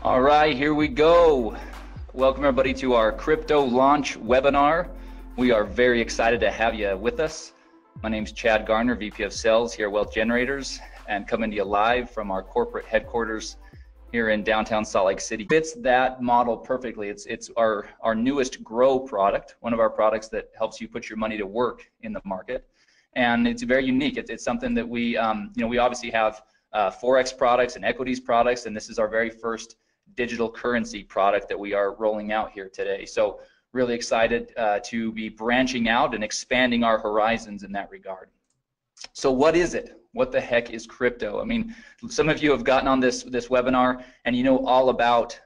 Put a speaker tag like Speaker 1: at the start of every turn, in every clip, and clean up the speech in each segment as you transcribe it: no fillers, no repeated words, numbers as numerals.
Speaker 1: All right, here we go. Welcome everybody to our crypto launch webinar. We are very excited to have you with us. My name is Chad Garner, VP of Sales here at Wealth Generators, and coming to you live from our corporate headquarters here in downtown Salt Lake City. Fits that model perfectly. It's our newest Grow product, one of our products that helps you put your money to work in the market, and it's very unique. It's something that we we obviously have Forex products and equities products, and this is our very first digital currency product that we are rolling out here today. So really excited to be branching out and expanding our horizons in that regard. So what is it? What the heck is crypto? I mean, some of you have gotten on this webinar and you know all about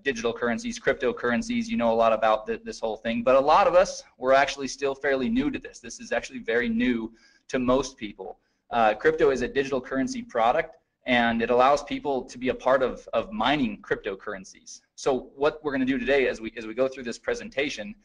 Speaker 1: digital currencies, cryptocurrencies, you know a lot about this whole thing, but a lot of us, we're actually still fairly new to this. This is actually very new to most people. Crypto is a digital currency product, and it allows people to be a part of mining cryptocurrencies. So what we're going to do today as we go through this presentation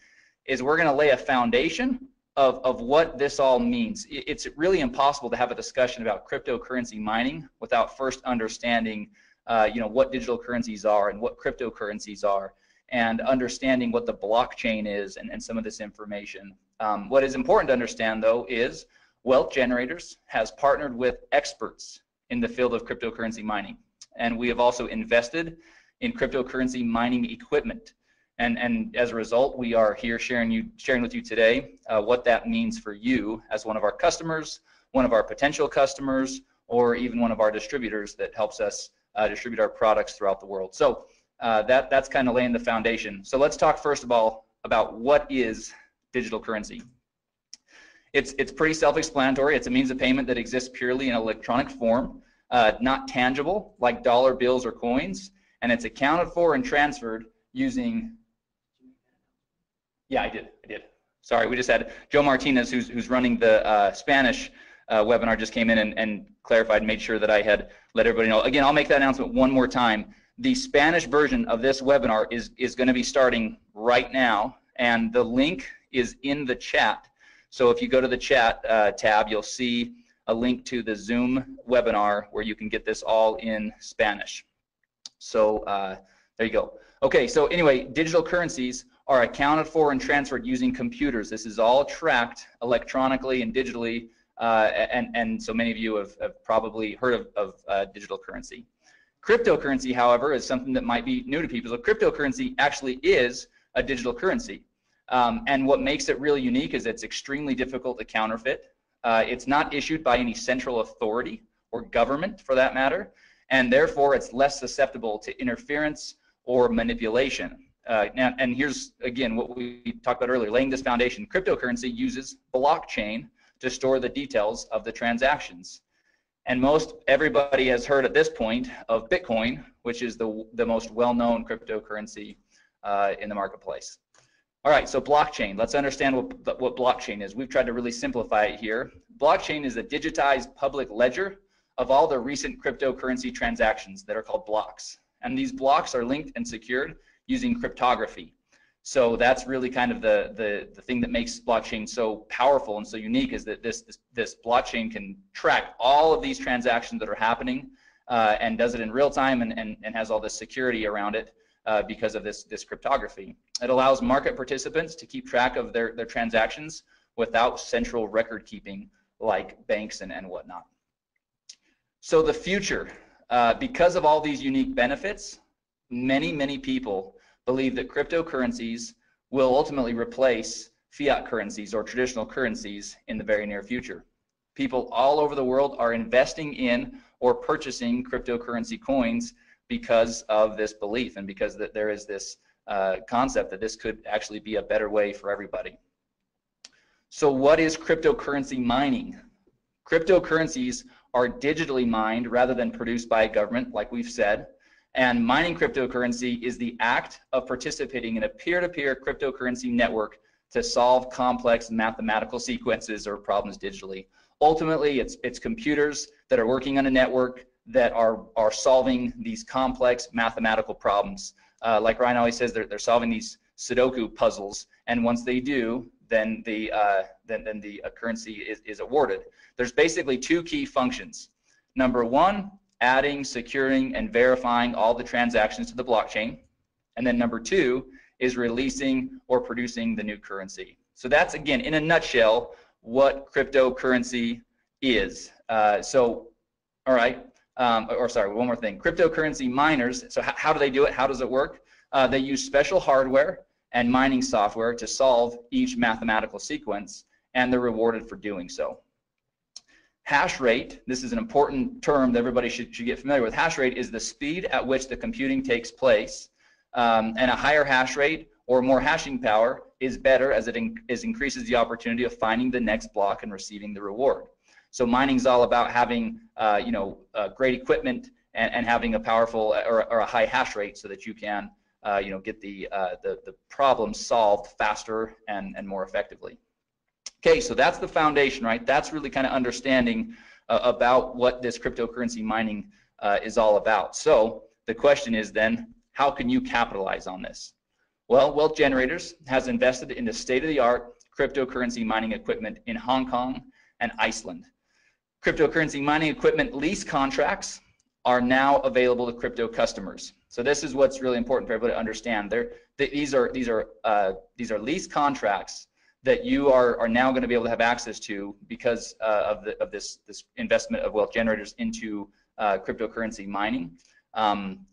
Speaker 1: is we're going to lay a foundation of what this all means. It's really impossible to have a discussion about cryptocurrency mining without first understanding what digital currencies are and what cryptocurrencies are, and understanding what the blockchain is and some of this information. What is important to understand though is Wealth Generators has partnered with experts in the field of cryptocurrency mining, and we have also invested in cryptocurrency mining equipment, and as a result we are here sharing with you today what that means for you as one of our customers, one of our potential customers, or even one of our distributors that helps us distribute our products throughout the world. So that's kind of laying the foundation. So let's talk first of all about what is digital currency. It's pretty self-explanatory. It's a means of payment that exists purely in electronic form, not tangible like dollar bills or coins, and it's accounted for and transferred using. Yeah, I did. Sorry, we just had Joe Martinez, who's running the Spanish webinar, just came in and clarified and made sure that I had let everybody know. Again, I'll make that announcement one more time. The Spanish version of this webinar is going to be starting right now, and the link is in the chat. So if you go to the chat tab, you'll see a link to the Zoom webinar where you can get this all in Spanish. So there you go. Okay, so anyway, digital currencies are accounted for and transferred using computers. This is all tracked electronically and digitally, and so many of you have probably heard of digital currency. Cryptocurrency, however, is something that might be new to people. So cryptocurrency actually is a digital currency. And what makes it really unique is it's extremely difficult to counterfeit. It's not issued by any central authority or government for that matter, and therefore it's less susceptible to interference or manipulation. And here's again what we talked about earlier, laying this foundation. Cryptocurrency uses blockchain to store the details of the transactions. And most everybody has heard at this point of Bitcoin, which is the most well-known cryptocurrency in the marketplace. All right, so blockchain. Let's understand what blockchain is. We've tried to really simplify it here. Blockchain is a digitized public ledger of all the recent cryptocurrency transactions that are called blocks. And these blocks are linked and secured using cryptography. So that's really kind of the thing that makes blockchain so powerful and so unique, is that this blockchain can track all of these transactions that are happening and does it in real time and has all this security around it. Because of this cryptography. It allows market participants to keep track of their transactions without central record keeping like banks and whatnot. So the future, because of all these unique benefits, many people believe that cryptocurrencies will ultimately replace fiat currencies or traditional currencies in the very near future. People all over the world are investing in or purchasing cryptocurrency coins because of this belief and because that there is this concept that this could actually be a better way for everybody. So what is cryptocurrency mining? Cryptocurrencies are digitally mined rather than produced by a government, like we've said, and mining cryptocurrency is the act of participating in a peer-to-peer cryptocurrency network to solve complex mathematical sequences or problems digitally. Ultimately, it's computers that are working on a network that are solving these complex mathematical problems. Like Ryan always says, they're solving these Sudoku puzzles, and once they do, then the currency is awarded. There's basically two key functions. Number one, adding, securing, and verifying all the transactions to the blockchain. And then number 2 is releasing or producing the new currency. So that's, again, in a nutshell, what cryptocurrency is. All right, sorry, one more thing. Cryptocurrency miners, so how do they do it? How does it work? They use special hardware and mining software to solve each mathematical sequence, and they're rewarded for doing so. Hash rate, this is an important term that everybody should get familiar with. Hash rate is the speed at which the computing takes place, and a higher hash rate or more hashing power is better as it increases the opportunity of finding the next block and receiving the reward. So mining is all about having great equipment and having a powerful or a high hash rate so that you can get the problem solved faster and more effectively. Okay, so that's the foundation, right? That's really kind of understanding about what this cryptocurrency mining is all about. So the question is then, how can you capitalize on this? Well, Wealth Generators has invested in the state-of-the-art cryptocurrency mining equipment in Hong Kong and Iceland. Cryptocurrency mining equipment lease contracts are now available to crypto customers. So this is what's really important for everybody to understand. These are lease contracts that you are now going to be able to have access to because of this investment of Wealth Generators into cryptocurrency mining.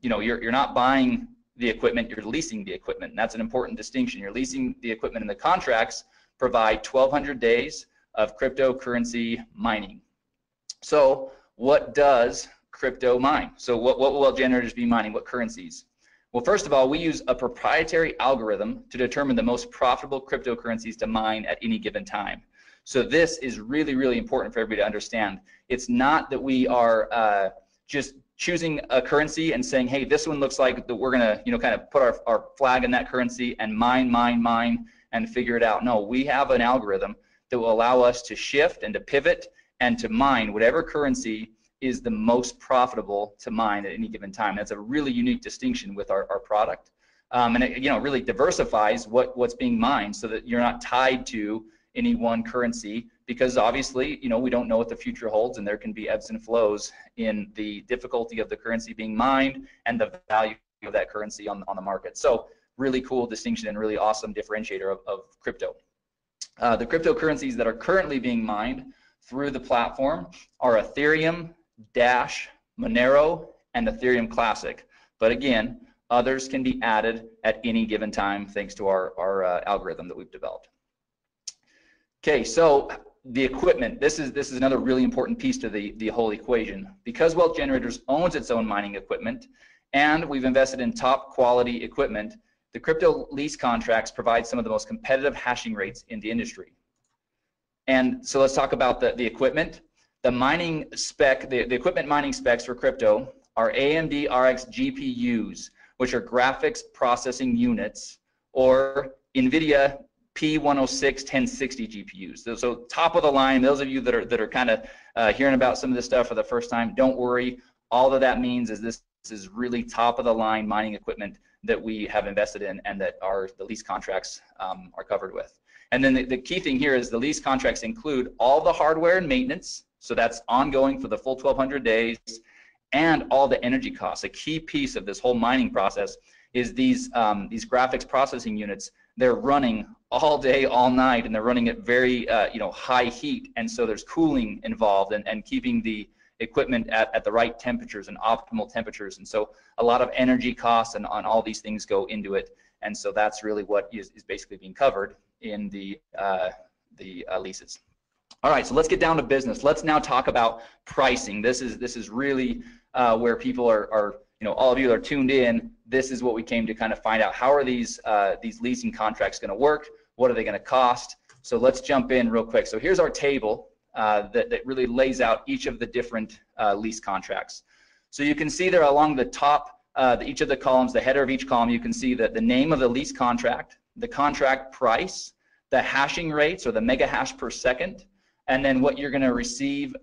Speaker 1: You're not buying the equipment, you're leasing the equipment. And that's an important distinction. You're leasing the equipment, and the contracts provide 1,200 days of cryptocurrency mining. So what does crypto mine? So what will Wealth Generators be mining? What currencies? Well, first of all, we use a proprietary algorithm to determine the most profitable cryptocurrencies to mine at any given time. So this is really, really important for everybody to understand. It's not that we are just choosing a currency and saying, hey, this one looks like that we're going to kind of put our flag in that currency and mine, and figure it out. No, we have an algorithm that will allow us to shift and to pivot and to mine whatever currency is the most profitable to mine at any given time. That's a really unique distinction with our product. And it really diversifies what's being mined so that you're not tied to any one currency, because obviously we don't know what the future holds, and there can be ebbs and flows in the difficulty of the currency being mined and the value of that currency on the market. So really cool distinction and really awesome differentiator of crypto. The cryptocurrencies that are currently being mined through the platform are Ethereum, Dash, Monero, and Ethereum Classic. But again, others can be added at any given time thanks to our algorithm that we've developed. Okay, so the equipment, this is another really important piece to the whole equation. Because Wealth Generators owns its own mining equipment and we've invested in top quality equipment, the crypto lease contracts provide some of the most competitive hashing rates in the industry. And so let's talk about the equipment. The mining spec, the equipment mining specs for crypto are AMD RX GPUs, which are graphics processing units, or NVIDIA P106 1060 GPUs. So top of the line. Those of you that are kind of hearing about some of this stuff for the first time, don't worry. All that means is this is really top of the line mining equipment that we have invested in and that the lease contracts are covered with. And then the key thing here is the lease contracts include all the hardware and maintenance. So that's ongoing for the full 1,200 days, and all the energy costs. A key piece of this whole mining process is these graphics processing units. They're running all day, all night, and they're running at very high heat, and so there's cooling involved and keeping the equipment at the right temperatures and optimal temperatures. And so a lot of energy costs and on all these things go into it. And so that's really what is basically being covered in the leases. All right, so let's get down to business. Let's now talk about pricing. This is really where people are all of you are tuned in. This is what we came to kind of find out. How are these leasing contracts going to work? What are they going to cost? So let's jump in real quick. So here's our table that really lays out each of the different lease contracts. So you can see there along the top, each of the columns, the header of each column, you can see that the name of the lease contract, the contract price, the hashing rates or the mega hash per second, and then what you're going to receive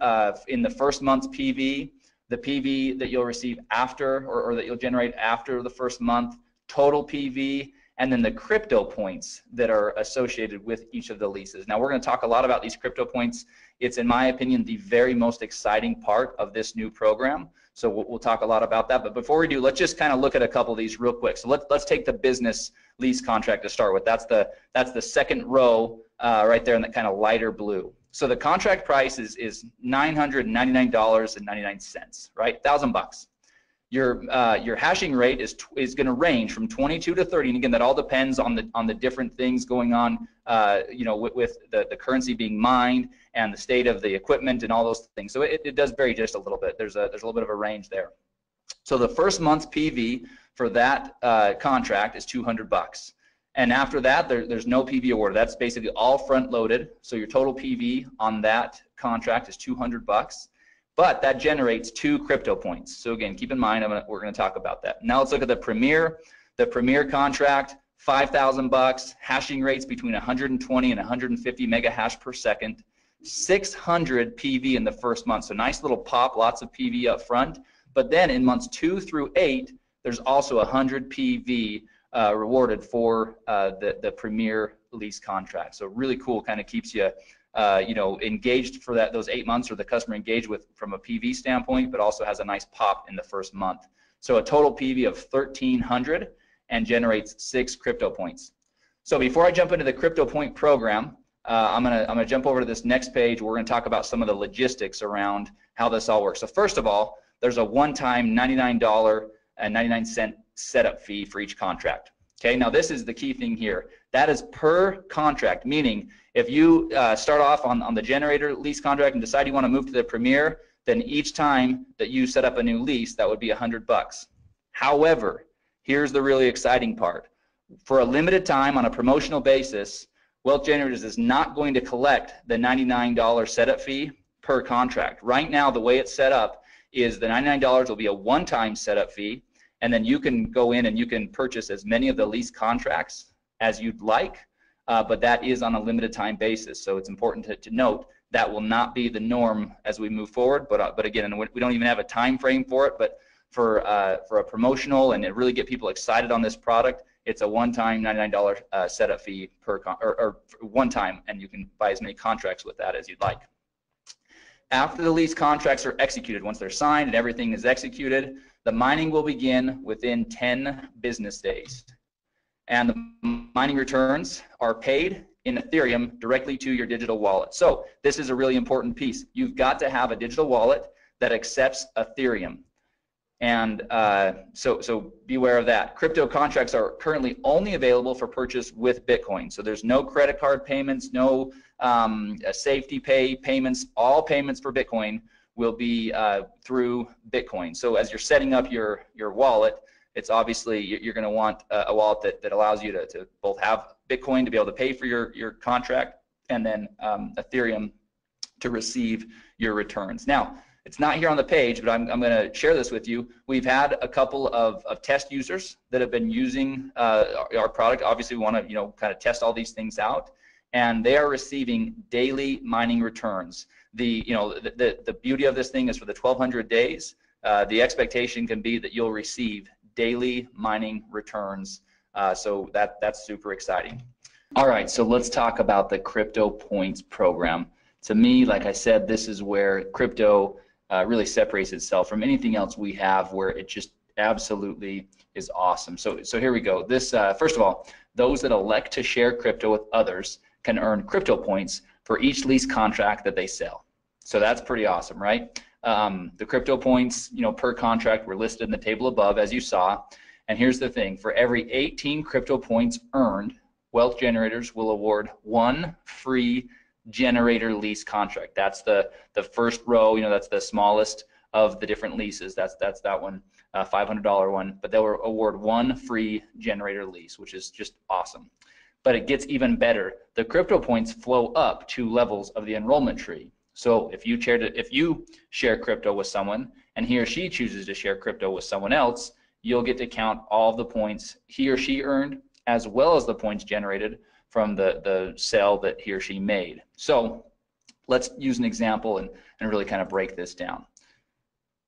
Speaker 1: in the first month's PV, the PV that you'll receive after or that you'll generate after the first month, total PV, and then the crypto points that are associated with each of the leases. Now we're going to talk a lot about these crypto points It's, in my opinion, the very most exciting part of this new program. So we'll talk a lot about that. But before we do, let's just kind of look at a couple of these real quick. So let's take the business lease contract to start with. That's the second row right there in that kind of lighter blue. So the contract price is $999.99, right? $1,000. Your hashing rate is going to range from 22 to 30, and again, that all depends on the different things going on, you know, with the currency being mined and the state of the equipment and all those things. So it does vary just a little bit. There's a little bit of a range there. So the first month's PV for that contract is $200. And after that, there's no PV awarded. That's basically all front loaded. So your total PV on that contract is $200, but that generates 2 crypto points. So again, keep in mind, we're going to talk about that. Now let's look at the Premier. The Premier contract, $5,000, hashing rates between 120 and 150 mega hash per second, 600 PV in the first month. So nice little pop, lots of PV up front. But then in months 2 through 8, there's also 100 PV rewarded for the Premier lease contract. So really cool, kind of keeps you you know, engaged for those 8 months, or the customer engaged with from a PV standpoint, but also has a nice pop in the first month. So a total PV of 1,300 and generates 6 crypto points. So before I jump into the crypto point program, I'm gonna jump over to this next page. We're gonna talk about some of the logistics around how this all works. So first of all, there's a one-time $99.99 setup fee for each contract. Okay, now this is the key thing here. That is per contract, meaning if you start off on the generator lease contract and decide you want to move to the Premier, then each time that you set up a new lease, that would be $100. However, here's the really exciting part. For a limited time on a promotional basis, Wealth Generators is not going to collect the $99 setup fee per contract. Right now, the way it's set up is the $99 will be a one-time setup fee, and then you can go in and you can purchase as many of the lease contracts as you'd like, but that is on a limited time basis. So it's important to note that will not be the norm as we move forward. But again, we don't even have a time frame for it. But for a promotional and to really get people excited on this product, it's a one-time $99 setup fee per or one time, and you can buy as many contracts with that as you'd like. After the lease contracts are executed, once they're signed and everything is executed, the mining will begin within 10 business days. And the mining returns are paid in Ethereum directly to your digital wallet. So this is a really important piece. You've got to have a digital wallet that accepts Ethereum. And so beware of that. Crypto contracts are currently only available for purchase with Bitcoin. So there's no credit card payments, no safety pay payments. All payments for Bitcoin will be through Bitcoin. So as you're setting up your wallet, it's obviously you're going to want a wallet that allows you to both have Bitcoin to be able to pay for your contract, and then Ethereum to receive your returns. Now, it's not here on the page, but I'm going to share this with you. We've had a couple of test users that have been using our product. Obviously, we want to kind of test all these things out, and they are receiving daily mining returns. The beauty of this thing is for the 1,200 days, the expectation can be that you'll receive daily mining returns. So that's super exciting. All right, so let's talk about the Crypto Points program. To me, like I said, this is where crypto really separates itself from anything else we have, where it just absolutely is awesome. So here we go. This first of all, those that elect to share crypto with others can earn crypto points for each lease contract that they sell. So that's pretty awesome, right? The crypto points, per contract were listed in the table above, as you saw. And here's the thing: for every 18 crypto points earned, Wealth Generators will award 1 free generator lease contract. That's the first row. That's the smallest of the different leases. That's that one, $500 one. But they'll award 1 free generator lease, which is just awesome. But it gets even better. The crypto points flow up 2 levels of the enrollment tree. So if you share crypto with someone and he or she chooses to share crypto with someone else, you'll get to count all of the points he or she earned, as well as the points generated from the sale that he or she made. So let's use an example and really kind of break this down.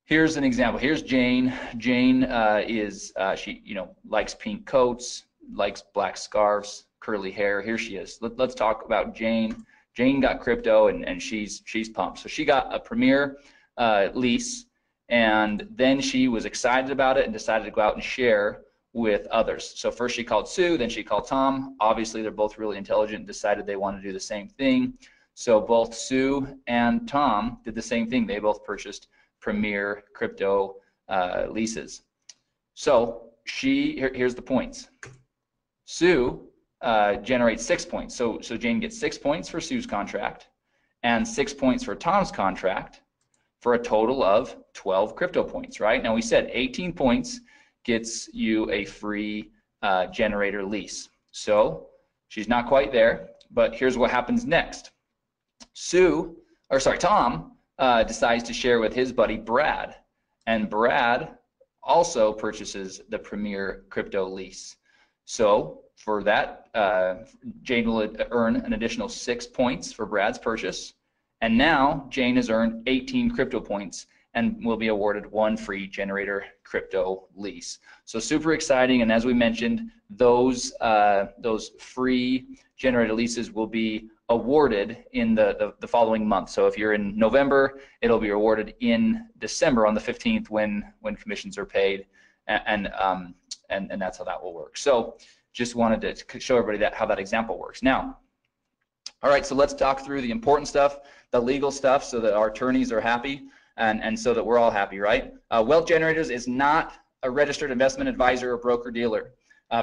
Speaker 1: Here's an example. Here's Jane. Jane she likes pink coats, likes black scarves, curly hair. Here she is. Let's talk about Jane. Jane got crypto, and she's pumped. So she got a Premier lease, and then she was excited about it and decided to go out and share with others. So first she called Sue, then she called Tom. Obviously they're both really intelligent and decided they want to do the same thing. So both Sue and Tom did the same thing. They both purchased Premier crypto leases. So here's the points. Sue generates 6 points. So Jane gets 6 points for Sue's contract and 6 points for Tom's contract, for a total of 12 crypto points, right? Now we said 18 points gets you a free generator lease. So she's not quite there, but here's what happens next. Tom decides to share with his buddy Brad, and Brad also purchases the Premier crypto lease. So for that, Jane will earn an additional 6 points for Brad's purchase, and now Jane has earned 18 crypto points and will be awarded 1 free generator crypto lease. So super exciting, and as we mentioned, those free generator leases will be awarded in the following month. So if you're in November, it'll be awarded in December on the 15th when commissions are paid, and that's how that will work. So just wanted to show everybody how that example works. Now, all right, so let's talk through the important stuff, the legal stuff, so that our attorneys are happy and so that we're all happy, right? Wealth Generators is not a registered investment advisor or broker-dealer.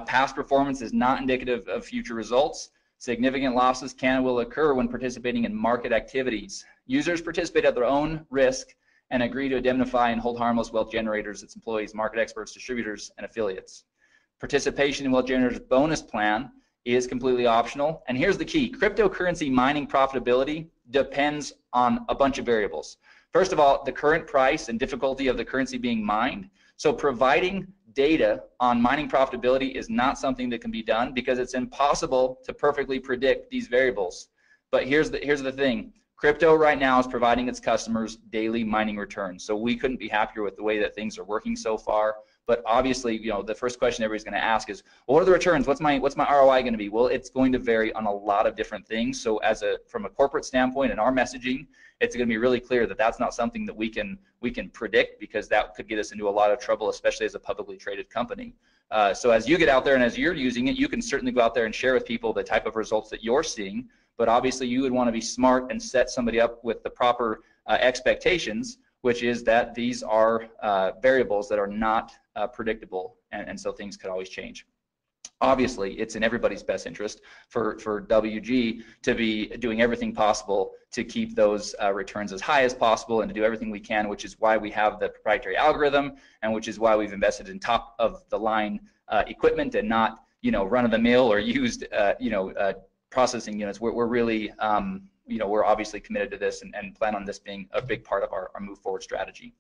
Speaker 1: Past performance is not indicative of future results. Significant losses can and will occur when participating in market activities. Users participate at their own risk and agree to indemnify and hold harmless Wealth Generators, its employees, market experts, distributors, and affiliates. Participation in Wealth Generators bonus plan is completely optional. And here's the key: cryptocurrency mining profitability depends on a bunch of variables. First of all, the current price and difficulty of the currency being mined. So providing data on mining profitability is not something that can be done because it's impossible to perfectly predict these variables. But here's the thing. Crypto right now is providing its customers daily mining returns. So we couldn't be happier with the way that things are working so far. But obviously, you know, the first question everybody's going to ask is, well, what are the returns? What's my ROI going to be? Well, it's going to vary on a lot of different things. So from a corporate standpoint and our messaging, it's going to be really clear that that's not something that we can predict, because that could get us into a lot of trouble, especially as a publicly traded company. So as you get out there and as you're using it, you can certainly go out there and share with people the type of results that you're seeing. But obviously, you would want to be smart and set somebody up with the proper expectations, which is that these are variables that are not predictable, and so things could always change. Obviously, it's in everybody's best interest for WG to be doing everything possible to keep those returns as high as possible and to do everything we can, which is why we have the proprietary algorithm, and which is why we've invested in top of the line equipment and not, you know, run of the mill or used processing units. We're really you know, we're obviously committed to this and plan on this being a big part of our move forward strategy.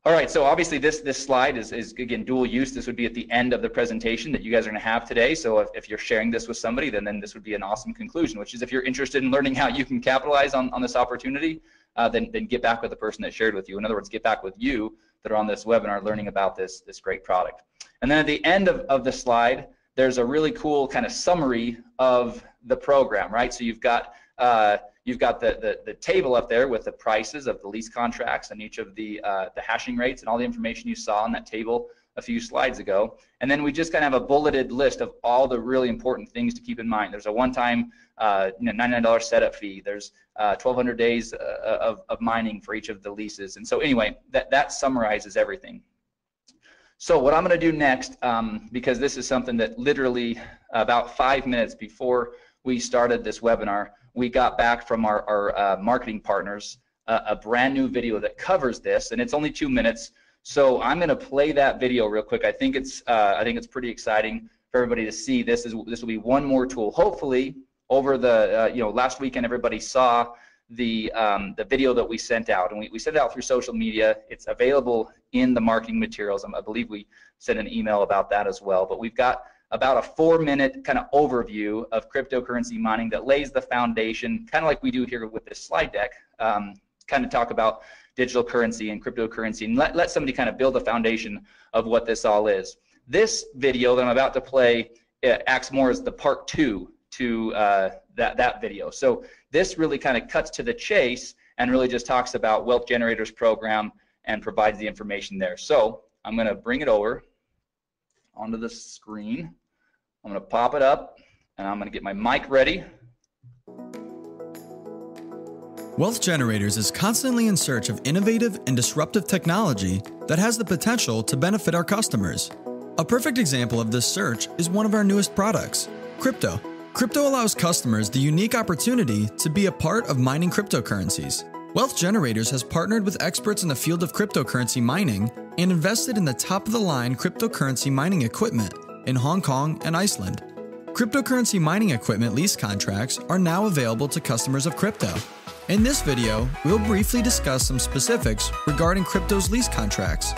Speaker 1: All right, so obviously this slide is again dual use. This would be at the end of the presentation that you guys are going to have today. So if you're sharing this with somebody, then this would be an awesome conclusion, which is if you're interested in learning how you can capitalize on this opportunity, then get back with the person that shared with you. In other words, get back with you that are on this webinar learning about this great product. And then at the end of the slide, there's a really cool kind of summary of the program, right? So you've got the table up there with the prices of the lease contracts and each of the hashing rates and all the information you saw on that table a few slides ago. And then we just kind of have a bulleted list of all the really important things to keep in mind. There's a one-time $99 setup fee. There's 1,200 days of mining for each of the leases. And so anyway, that summarizes everything. So what I'm going to do next, because this is something that literally about 5 minutes before we started this webinar, we got back from our marketing partners a brand new video that covers this, and it's only 2 minutes. So I'm going to play that video real quick. I think it's pretty exciting for everybody to see. This will be one more tool. Hopefully, over the last weekend, everybody saw the video that we sent out, and we sent it out through social media. It's available in the marketing materials. I believe we sent an email about that as well. But we've got about a 4-minute kind of overview of cryptocurrency mining that lays the foundation, kind of like we do here with this slide deck, kind of talk about digital currency and cryptocurrency, and let somebody kind of build the foundation of what this all is. This video that I'm about to play acts more as the part 2 to that video. So this really kind of cuts to the chase and really just talks about Wealth Generators program and provides the information there. So I'm going to bring it over onto the screen. I'm going to pop it up, and I'm going to get my mic ready.
Speaker 2: Wealth Generators is constantly in search of innovative and disruptive technology that has the potential to benefit our customers. A perfect example of this search is one of our newest products, crypto. Crypto allows customers the unique opportunity to be a part of mining cryptocurrencies. Wealth Generators has partnered with experts in the field of cryptocurrency mining and invested in the top-of-the-line cryptocurrency mining equipment in Hong Kong and Iceland. Cryptocurrency mining equipment lease contracts are now available to customers of crypto. In this video, we'll briefly discuss some specifics regarding crypto's lease contracts.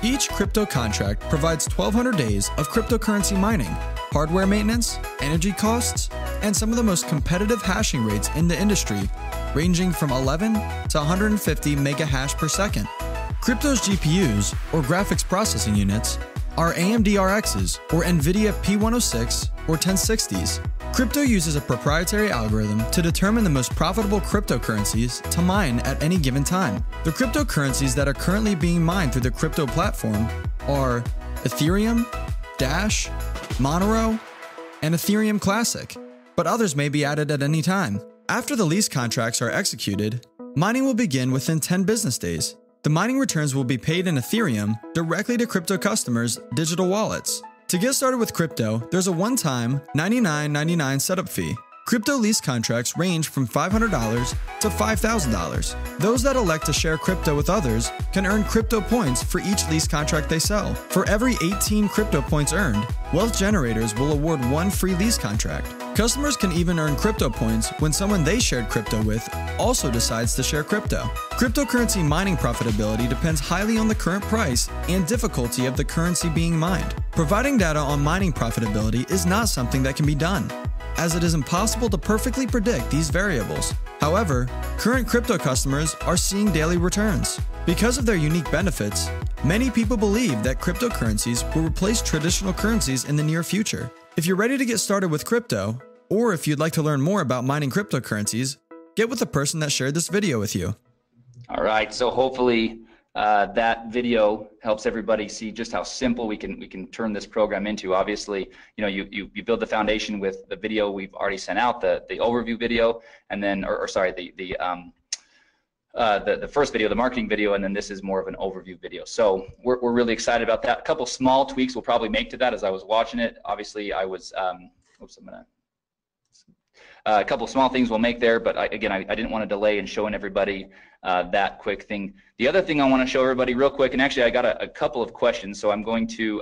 Speaker 2: Each crypto contract provides 1,200 days of cryptocurrency mining, hardware maintenance, energy costs, and some of the most competitive hashing rates in the industry, ranging from 11 to 150 mega hash per second. Crypto's GPUs, or graphics processing units, are AMD RXs, or NVIDIA P106 or 1060s. Crypto uses a proprietary algorithm to determine the most profitable cryptocurrencies to mine at any given time. The cryptocurrencies that are currently being mined through the crypto platform are Ethereum, Dash, Monero, and Ethereum Classic, but others may be added at any time. After the lease contracts are executed, mining will begin within 10 business days. The mining returns will be paid in Ethereum directly to crypto customers' digital wallets. To get started with crypto, there's a one-time $99.99 setup fee. Crypto lease contracts range from $500 to $5,000. Those that elect to share crypto with others can earn crypto points for each lease contract they sell. For every 18 crypto points earned, Wealth Generators will award one free lease contract. Customers can even earn crypto points when someone they shared crypto with also decides to share crypto. Cryptocurrency mining profitability depends highly on the current price and difficulty of the currency being mined. Providing data on mining profitability is not something that can be done, as it is impossible to perfectly predict these variables. However, current crypto customers are seeing daily returns. Because of their unique benefits, many people believe that cryptocurrencies will replace traditional currencies in the near future. If you're ready to get started with crypto, or if you'd like to learn more about mining cryptocurrencies, get with the person that shared this video with you.
Speaker 1: All right, so hopefully that video helps everybody see just how simple we can turn this program into. Obviously, you know, you build the foundation with the video we've already sent out, the overview video, and then, the first video, the marketing video, and then this is more of an overview video. So we're really excited about that. A couple small tweaks we'll probably make to that as I was watching it. Obviously, I was, a couple small things we'll make there, but I didn't want to delay in showing everybody that quick thing. The other thing I want to show everybody real quick, and actually I got a couple of questions, so I'm going to,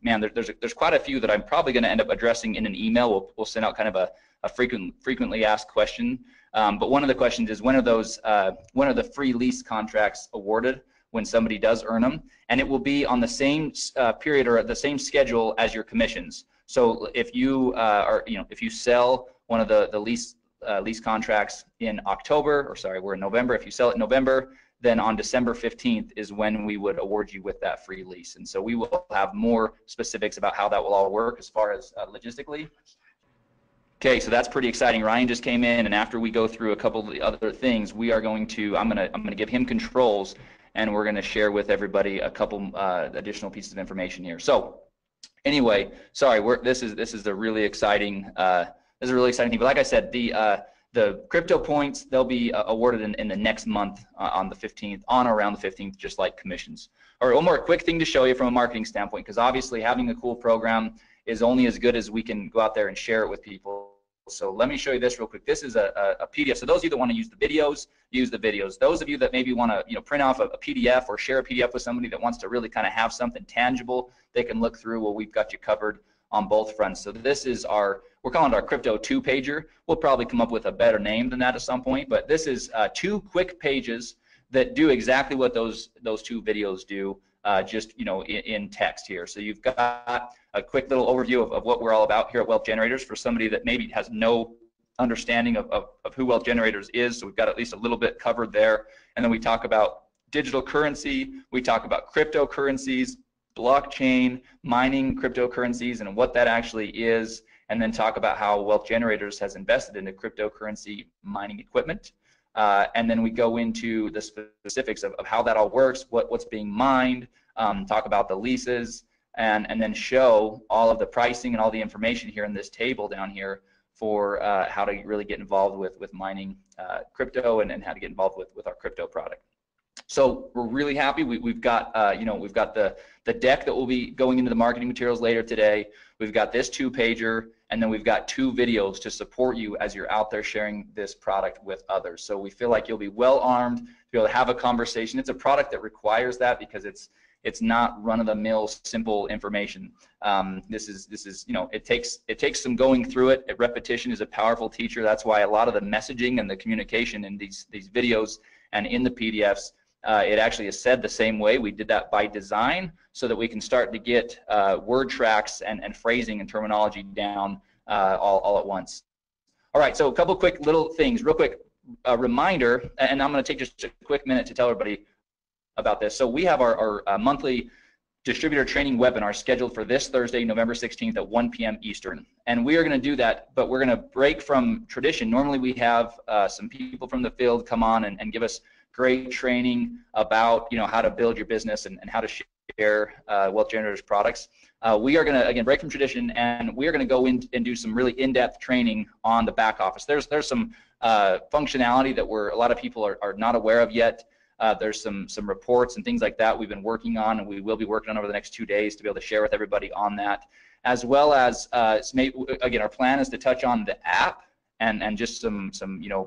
Speaker 1: there's quite a few that I'm probably going to end up addressing in an email. We'll send out kind of a frequently asked question. But one of the questions is, when are the free lease contracts awarded when somebody does earn them? And it will be on the same period or the same schedule as your commissions. So if you if you sell one of the lease contracts in October, or sorry, we're in November. If you sell it in November, then on December 15th is when we would award you with that free lease. And so we will have more specifics about how that will all work as far as logistically. Okay, so that's pretty exciting. Ryan just came in, and after we go through a couple of the other things, we are going to, I'm gonna give him controls, and we're gonna share with everybody a couple additional pieces of information here. So anyway, sorry, this is a really exciting thing. But like I said, the crypto points, they'll be awarded in the next month on the 15th, on or around the 15th, just like commissions. All right, one more quick thing to show you from a marketing standpoint, because obviously having a cool program is only as good as we can go out there and share it with people. So let me show you this real quick. This is a PDF. So those of you that want to use the videos, use the videos. Those of you that maybe want to print off a PDF or share a PDF with somebody that wants to really kind of have something tangible they can look through, well, we've got you covered on both fronts. So this is we're calling it our Crypto 2-pager. We'll probably come up with a better name than that at some point, but this is 2 quick pages that do exactly what those 2 videos do, just in text here. So you've got a quick little overview of what we're all about here at Wealth Generators for somebody that maybe has no understanding of who Wealth Generators is. So we've got at least a little bit covered there. And then we talk about digital currency, we talk about cryptocurrencies, blockchain, mining cryptocurrencies, and what that actually is. and then talk about how Wealth Generators has invested into cryptocurrency mining equipment. And then we go into the specifics of how that all works, what's being mined, talk about the leases, and then show all of the pricing and all the information here in this table down here for how to really get involved with mining crypto and how to get involved with our crypto product. So we're really happy. We've got we've got the deck that will be going into the marketing materials later today. We've got this 2-pager, and then we've got 2 videos to support you as you're out there sharing this product with others. So we feel like you'll be well armed to be able to have a conversation. It's a product that requires that because it's not run-of-the-mill simple information. This is it takes some going through it. Repetition is a powerful teacher. That's why a lot of the messaging and the communication in these videos and in the PDFs, it actually is said the same way. We did that by design so that we can start to get word tracks and phrasing and terminology down all at once. All right, so a couple quick little things, real quick reminder, and I'm going to take just a quick minute to tell everybody about this. So we have our monthly distributor training webinar scheduled for this Thursday, November 16th at 1 p.m. Eastern. And we are going to do that, but we're going to break from tradition. Normally we have some people from the field come on and give us great training about how to build your business and how to share Wealth Generators products. We are going to, again, break from tradition, and we are going to go in and do some really in-depth training on the back office. There's some functionality that a lot of people are not aware of yet. There's some reports and things like that we've been working on, and we will be working on over the next 2 days to be able to share with everybody on that, as well as again, our plan is to touch on the app and just some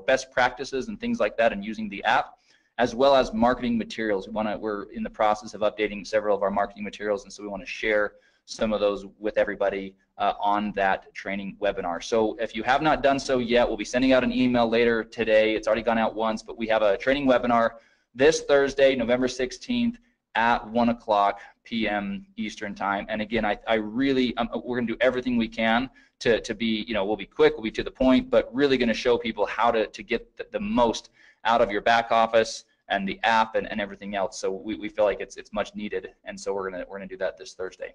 Speaker 1: best practices and things like that, and using the app, as well as marketing materials. We're in the process of updating several of our marketing materials, and so we want to share some of those with everybody on that training webinar. So if you have not done so yet, we'll be sending out an email later today. It's already gone out once, but we have a training webinar this Thursday, November 16th at 1 p.m. Eastern time. And again, we're going to do everything we can to be, we'll be quick, we'll be to the point, but really going to show people how to get the most out of your back office and the app and everything else. So we feel like it's much needed, and so we're gonna do that this Thursday.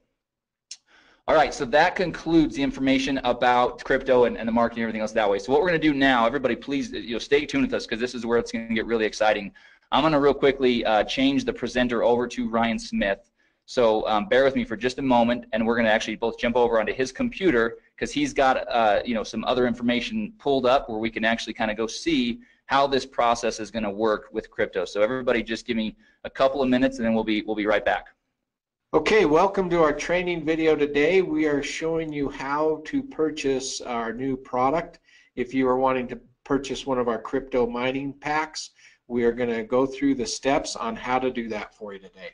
Speaker 1: All right, so that concludes the information about crypto and the marketing and everything else that way. So what we're gonna do now, everybody please stay tuned with us, because this is where it's gonna get really exciting. I'm gonna real quickly change the presenter over to Ryan Smith. So bear with me for just a moment, and we're gonna actually both jump over onto his computer, because he's got some other information pulled up where we can actually kind of go see how this process is going to work with crypto. So everybody just give me a couple of minutes, and then we'll be right back.
Speaker 3: Okay, welcome to our training video today. We are showing you how to purchase our new product. If you are wanting to purchase one of our crypto mining packs, we are going to go through the steps on how to do that for you today.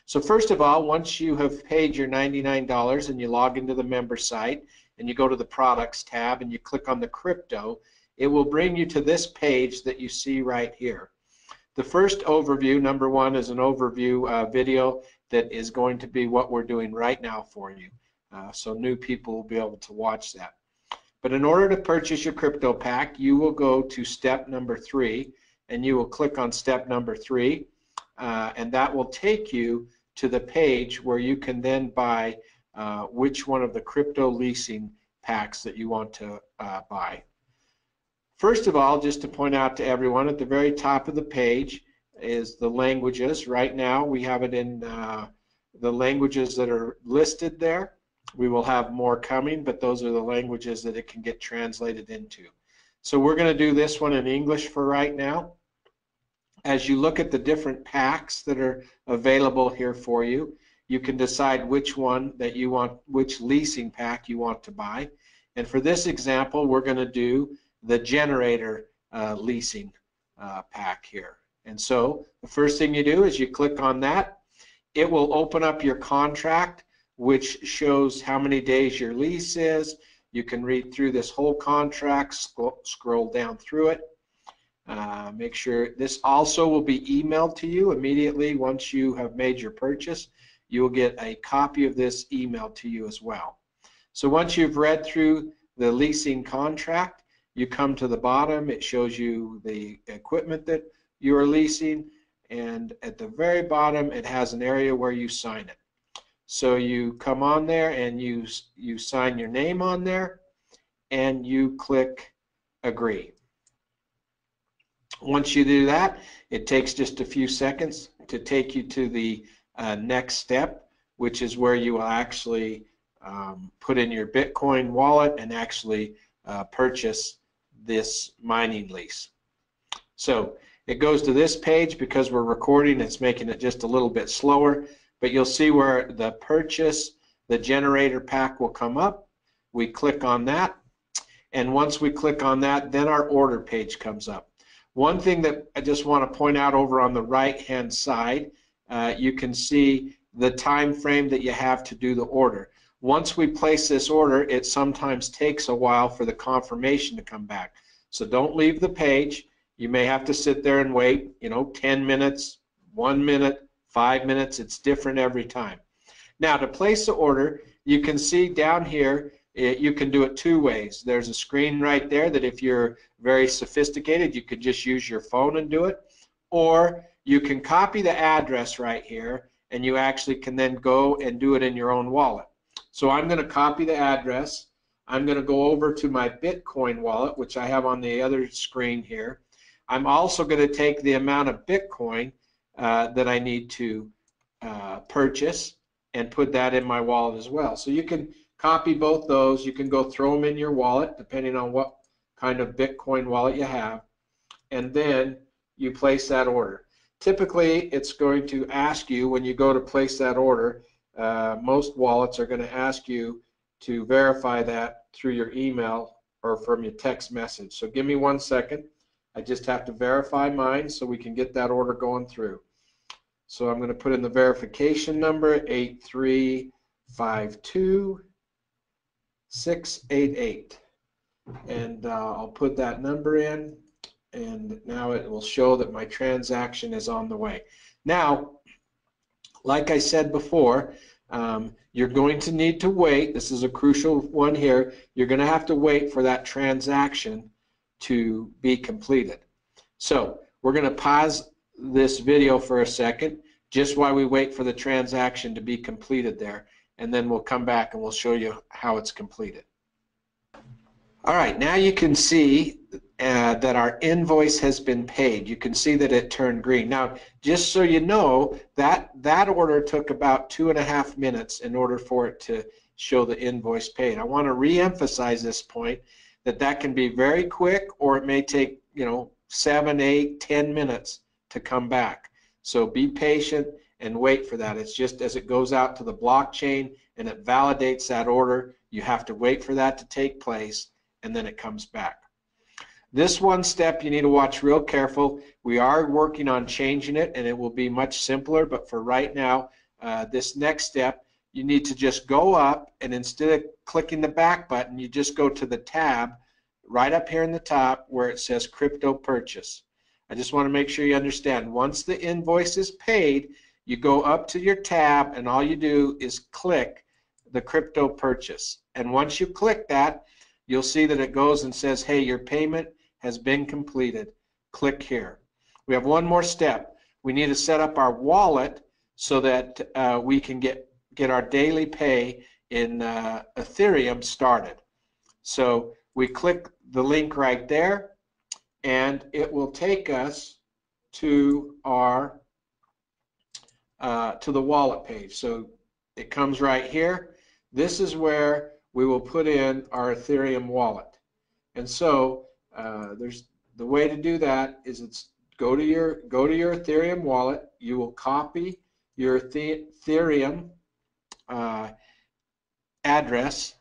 Speaker 3: So first of all, once you have paid your $99 and you log into the member site and you go to the products tab and you click on the crypto, it will bring you to this page that you see right here. The first overview, number 1, is an overview video that is going to be what we're doing right now for you. So new people will be able to watch that. But in order to purchase your crypto pack, you will go to step number 3, and you will click on step number 3, and that will take you to the page where you can then buy which one of the crypto leasing packs that you want to buy. First of all, just to point out to everyone, at the very top of the page is the languages. Right now we have it in the languages that are listed there. We will have more coming, but those are the languages that it can get translated into. So we're going to do this one in English for right now. As you look at the different packs that are available here for you, you can decide which one that you want, which leasing pack you want to buy. And for this example, we're going to do the generator leasing pack here. And so the first thing you do is you click on that. It will open up your contract, which shows how many days your lease is. You can read through this whole contract, scroll down through it. Make sure this also will be emailed to you immediately once you have made your purchase. You will get a copy of this emailed to you as well. So once you've read through the leasing contract, you come to the bottom. It shows you the equipment that you are leasing, and at the very bottom it has an area where you sign it. So you come on there and you sign your name on there, and you click agree. Once you do that, it takes just a few seconds to take you to the next step, which is where you will actually put in your Bitcoin wallet and actually purchase this mining lease. So it goes to this page. Because we're recording, it's making it just a little bit slower, but you'll see where the purchase, the generator pack will come up. We click on that, and once we click on that, then our order page comes up. One thing that I just want to point out, over on the right hand side, you can see the time frame that you have to do the order. Once we place this order, it sometimes takes a while for the confirmation to come back. So don't leave the page. You may have to sit there and wait, 10 minutes, 1 minute, 5 minutes. It's different every time. Now, to place the order, you can see down here, you can do it two ways. There's a screen right there that if you're very sophisticated, you could just use your phone and do it. Or you can copy the address right here, and you actually can then go and do it in your own wallet. So I'm going to copy the address. I'm going to go over to my Bitcoin wallet, which I have on the other screen here. I'm also going to take the amount of Bitcoin that I need to purchase and put that in my wallet as well. So you can copy both those. You can go throw them in your wallet, depending on what kind of Bitcoin wallet you have, and then you place that order. Typically, it's going to ask you, when you go to place that order, most wallets are going to ask you to verify that through your email or from your text message. So give me 1 second. I just have to verify mine so we can get that order going through. So I'm going to put in the verification number, 8352688, and I'll put that number in, and now it will show that my transaction is on the way. Now, like I said before, you're going to need to wait. This is a crucial one here. You're going to have to wait for that transaction to be completed. So we're going to pause this video for a second, just while we wait for the transaction to be completed there, and then we'll come back and we'll show you how it's completed. All right, now you can see that our invoice has been paid. You can see that it turned green. Now, just so you know, that order took about 2.5 minutes in order for it to show the invoice paid. I want to re-emphasize this point, that can be very quick, or it may take 7, 8, 10 minutes to come back. So be patient and wait for that. It's just as it goes out to the blockchain and it validates that order, you have to wait for that to take place, and then it comes back. This one step you need to watch real careful. We are working on changing it, and it will be much simpler, but for right now, this next step, you need to just go up, and instead of clicking the back button, you just go to the tab right up here in the top where it says Crypto Purchase. I just want to make sure you understand. Once the invoice is paid, you go up to your tab, and all you do is click the Crypto Purchase. And once you click that, you'll see that it goes and says, hey, your payment has been completed. Click here. We have one more step. We need to set up our wallet so that we can get our daily pay in Ethereum started. So we click the link right there, and it will take us to our to the wallet page. So it comes right here. This is where we will put in our Ethereum wallet. And so there's the way to do that is go to your Ethereum wallet. You will copy your Ethereum address,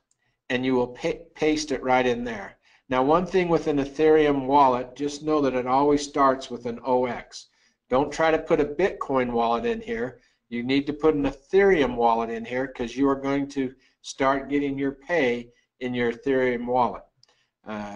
Speaker 3: and you will paste it right in there. Now, one thing with an Ethereum wallet, just know that it always starts with an OX. Don't try to put a Bitcoin wallet in here. You need to put an Ethereum wallet in here, because you are going to start getting your pay in your Ethereum wallet.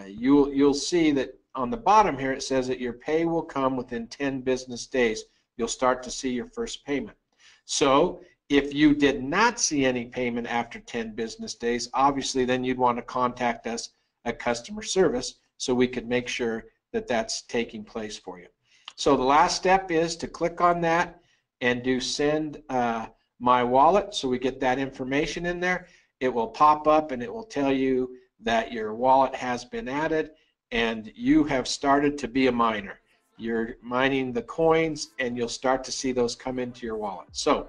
Speaker 3: You'll see that on the bottom here it says that your pay will come within 10 business days. You'll start to see your first payment. So if you did not see any payment after 10 business days, obviously then you'd want to contact us at customer service so we could make sure that that's taking place for you. So the last step is to click on that and do send my wallet, so we get that information in there. It will pop up and it will tell you that your wallet has been added and you have started to be a miner. You're mining the coins and you'll start to see those come into your wallet. So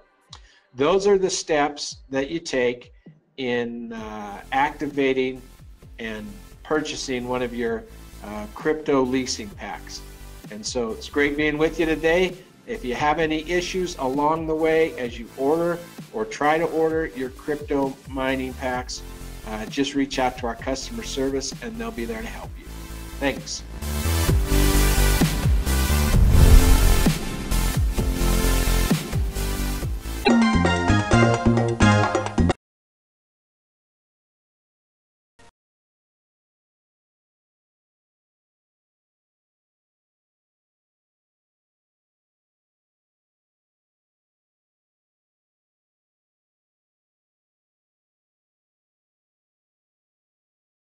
Speaker 3: those are the steps that you take in activating and purchasing one of your crypto leasing packs. And so it's great being with you today. If you have any issues along the way as you order or try to order your crypto mining packs, just reach out to our customer service and they'll be there to help you. Thanks.